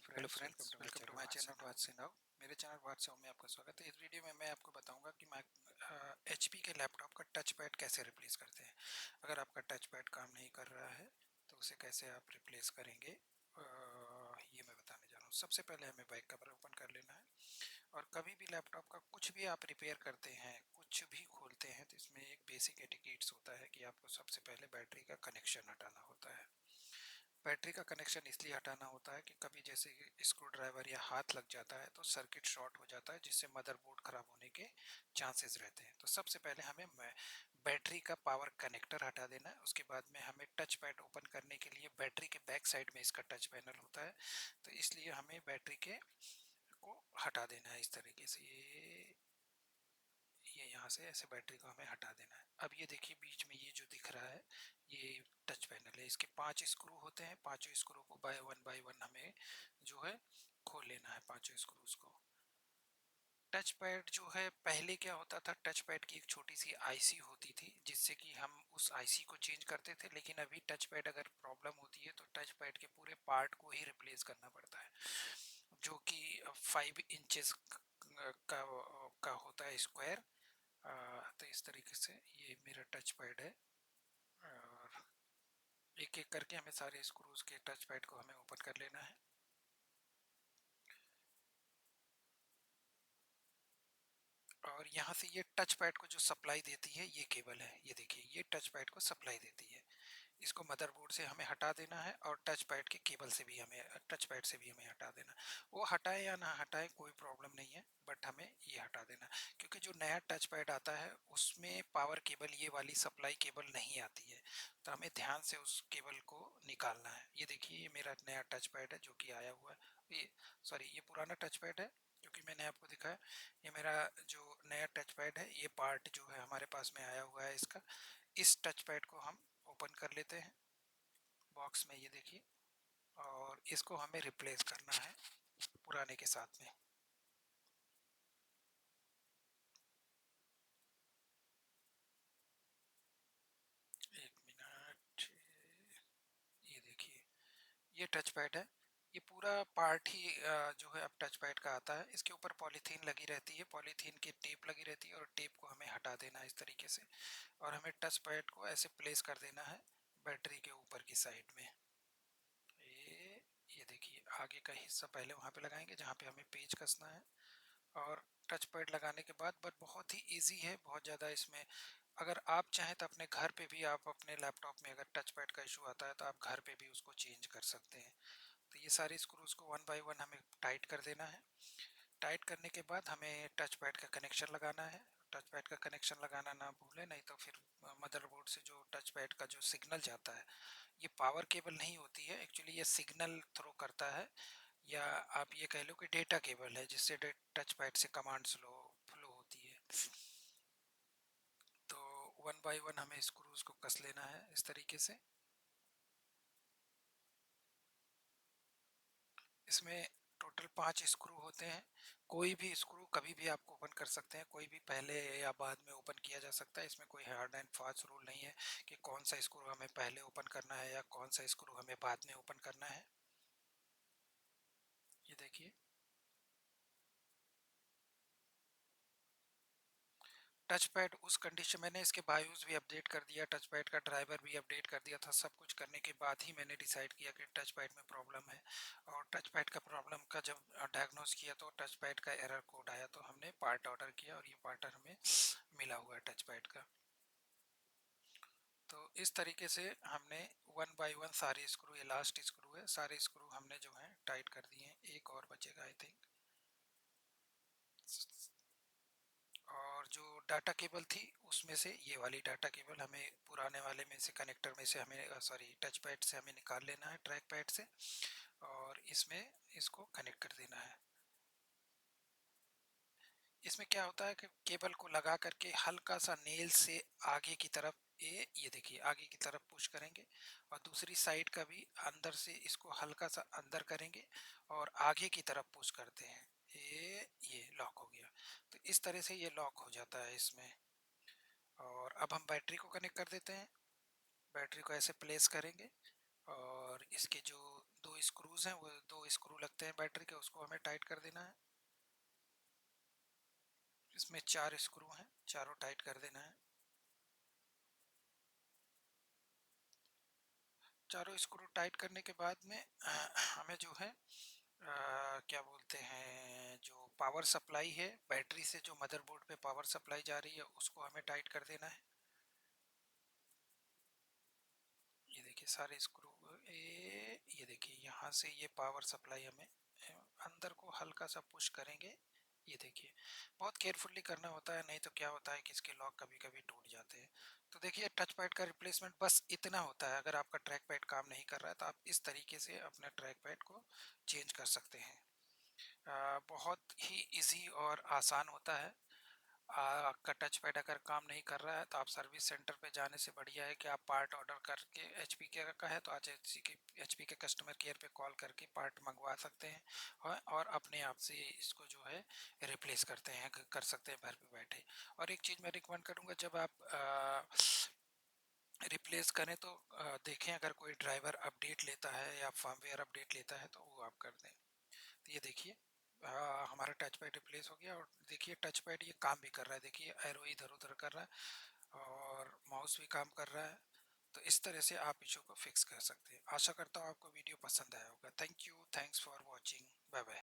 Hello friends, friends, welcome to my channel वाच से नाउ। मेरे चैनल वाच से में आपका स्वागत है। इस वीडियो में मैं आपको बताऊंगा कि मैं एचपी के लैपटॉप का टच पैड कैसे रिप्लेस करते हैं। अगर आपका टच पैड काम नहीं कर रहा है तो उसे कैसे आप रिप्लेस करेंगे, ये मैं बताने जा रहा हूँ। सबसे पहले हमें बैक कवर ओपन कर लेना है। और कभी भी लैपटॉप का कुछ भी आप रिपेयर करते हैं, कुछ भी खोलते हैं, तो इसमें एक बेसिक एटिकेट्स होता है कि आपको सबसे पहले बैटरी का कनेक्शन हटाना होता है। बैटरी का कनेक्शन इसलिए हटाना होता है कि कभी जैसे स्क्रू ड्राइवर या हाथ लग जाता है तो सर्किट शॉर्ट हो जाता है, जिससे मदरबोर्ड खराब होने के चांसेस रहते हैं। तो सबसे पहले हमें बैटरी का पावर कनेक्टर हटा देना है। उसके बाद में हमें टच पैड ओपन करने के लिए बैटरी के बैक साइड में इसका टच पैनल होता है, तो इसलिए हमें बैटरी के को हटा देना है। इस तरीके से ये यहाँ से ऐसे बैटरी को हमें हटा देना है। अब ये देखिए बीच में ये जो दिख रहा है ये टच पैनल है। इसके 5 स्क्रू होते हैं। पांचों स्क्रू को बाय वन हमें जो है खोल लेना है, पांचों स्क्रूज को। टच पैड जो है, पहले क्या होता था, टच पैड की एक छोटी सी आईसी होती थी जिससे कि हम उस आईसी को चेंज करते थे। लेकिन अभी टच पैड अगर प्रॉब्लम होती है तो टच पैड के पूरे पार्ट को ही रिप्लेस करना पड़ता है, जो कि 5 इंचेस का होता है स्क्वायर। तो इस तरीके से ये मेरा टच पैड है। और एक एक करके हमें सारे स्क्रूज के टच पैड को हमें ओपन कर लेना है। और यहाँ से ये टच पैड को जो सप्लाई देती है ये केबल है, ये देखिए ये टच पैड को सप्लाई देती है। इसको मदरबोर्ड से हमें हटा देना है और टच पैड के केबल से भी हमें, टच पैड से भी हमें हटा देना है। वो हटाए या ना हटाए कोई प्रॉब्लम नहीं है, बट हमें ये हटा देना है क्योंकि जो नया टच पैड आता है उसमें पावर केबल, ये वाली सप्लाई केबल नहीं आती है। तो हमें ध्यान से उस केबल को निकालना है। ये देखिए ये मेरा नया टच पैड है जो कि आया हुआ है। ये सॉरी, ये पुराना टच पैड है क्योंकि मैंने आपको दिखाया। ये मेरा जो नया टच पैड है, ये पार्ट जो है हमारे पास में आया हुआ है इसका। इस टच पैड को हम ओपन कर लेते हैं बॉक्स में, ये देखिए। और इसको हमें रिप्लेस करना है पुराने के साथ में। एक मिनट, ये देखिए ये टच पैड है। ये पूरा पार्ट ही जो है अब टच पैड का आता है। इसके ऊपर पॉलीथीन लगी रहती है, पॉलीथीन की टेप लगी रहती है और टेप को हमें हटा देना है इस तरीके से। और हमें टच पैड को ऐसे प्लेस कर देना है बैटरी के ऊपर की साइड में। ये देखिए आगे का हिस्सा पहले वहाँ पे लगाएंगे जहाँ पे हमें पेच कसना है। और टच पैड लगाने के बाद, बट बहुत ही इजी है, बहुत ज़्यादा इसमें। अगर आप चाहें तो अपने घर पे भी, आप अपने लैपटॉप में अगर टच पैड का इशू आता है तो आप घर पे भी उसको चेंज कर सकते हैं। तो ये सारे स्क्रूज को वन बाय वन हमें टाइट कर देना है। टाइट करने के बाद हमें टच पैड का कनेक्शन लगाना है। टच पैड का कनेक्शन लगाना ना भूलें, नहीं तो फिर मदरबोर्ड से जो टच पैड का जो सिग्नल जाता है, ये पावर केबल नहीं होती है एक्चुअली, ये सिग्नल थ्रो करता है। या आप ये कह लो कि डेटा केबल है जिससे टच पैड से कमांड्स फ्लो होती है। तो वन बाय वन हमें स्क्रूज को कस लेना है इस तरीके से। इसमें टोटल 5 स्क्रू होते हैं। कोई भी स्क्रू कभी भी आप ओपन कर सकते हैं, कोई भी पहले या बाद में ओपन किया जा सकता है। इसमें कोई हार्ड एंड फास्ट रूल नहीं है कि कौन सा स्क्रू हमें पहले ओपन करना है या कौन सा स्क्रू हमें बाद में ओपन करना है। ये देखिए टच पैड उस कंडीशन, मैंने इसके बायोस भी अपडेट कर दिया, टच पैड का ड्राइवर भी अपडेट कर दिया था। सब कुछ करने के बाद ही मैंने डिसाइड किया कि टच पैड में प्रॉब्लम है। और टच पैड का प्रॉब्लम का जब डायग्नोस किया तो टच पैड का एरर कोड आया, तो हमने पार्ट ऑर्डर किया और ये पार्ट हमें मिला हुआ है टच पैड का। तो इस तरीके से हमने वन बाय वन सारे स्क्रू, ये लास्ट स्क्रू है, सारे स्क्रू हमने जो है टाइट कर दिए हैं। एक और बचेगा आई थिंक। और जो डाटा केबल थी उसमें से ये वाली डाटा केबल हमें पुराने वाले में से, कनेक्टर में से हमें, सॉरी टच पैड से हमें निकाल लेना है, ट्रैक पैड से। और इसमें इसको कनेक्ट कर देना है। इसमें क्या होता है कि केबल को लगा करके हल्का सा नेल से आगे की तरफ, ये देखिए आगे की तरफ पुश करेंगे और दूसरी साइड का भी अंदर से इसको हल्का सा अंदर करेंगे और आगे की तरफ पुश करते हैं। ये लॉक हो गया। तो इस तरह से ये लॉक हो जाता है इसमें। और अब हम बैटरी को कनेक्ट कर देते हैं। बैटरी को ऐसे प्लेस करेंगे और इसके जो दो स्क्रूज हैं, वो दो स्क्रू लगते हैं बैटरी के, उसको हमें टाइट कर देना है। इसमें 4 स्क्रू हैं, चारों टाइट कर देना है। चारों स्क्रू टाइट करने के बाद में हमें जो है क्या बोलते हैं, जो पावर सप्लाई है बैटरी से, जो मदरबोर्ड पे पावर सप्लाई जा रही है, उसको हमें टाइट कर देना है। ये देखिए सारे स्क्रू, ये देखिए यहाँ से ये पावर सप्लाई हमें अंदर को हल्का सा पुश करेंगे। ये देखिए बहुत केयरफुली करना होता है, नहीं तो क्या होता है कि इसके लॉक कभी कभी टूट जाते हैं। तो देखिए टच पैड का रिप्लेसमेंट बस इतना होता है। अगर आपका ट्रैक पैड काम नहीं कर रहा है तो आप इस तरीके से अपने ट्रैक पैड को चेंज कर सकते हैं। बहुत ही इजी और आसान होता है। आपका टच पैड अगर काम नहीं कर रहा है तो आप सर्विस सेंटर पे जाने से बढ़िया है कि आप पार्ट ऑर्डर करके, एचपी के का है तो आज एचपी के कस्टमर केयर पे कॉल करके पार्ट मंगवा सकते हैं, और अपने आप से इसको जो है रिप्लेस करते हैं, कर सकते हैं घर पे बैठे। और एक चीज़ मैं रिकमेंड करूँगा, जब आप रिप्लेस करें तो देखें अगर कोई ड्राइवर अपडेट लेता है या फर्मवेयर अपडेट लेता है तो वो आप कर दें। तो ये देखिए हमारा टच पैड रिप्लेस हो गया, और देखिए टच पैड ये काम भी कर रहा है, देखिए एरो इधर उधर कर रहा है और माउस भी काम कर रहा है। तो इस तरह से आप इशू को फिक्स कर सकते हैं। आशा करता हूँ आपको वीडियो पसंद आया होगा। Thank you, thanks for watching, bye bye.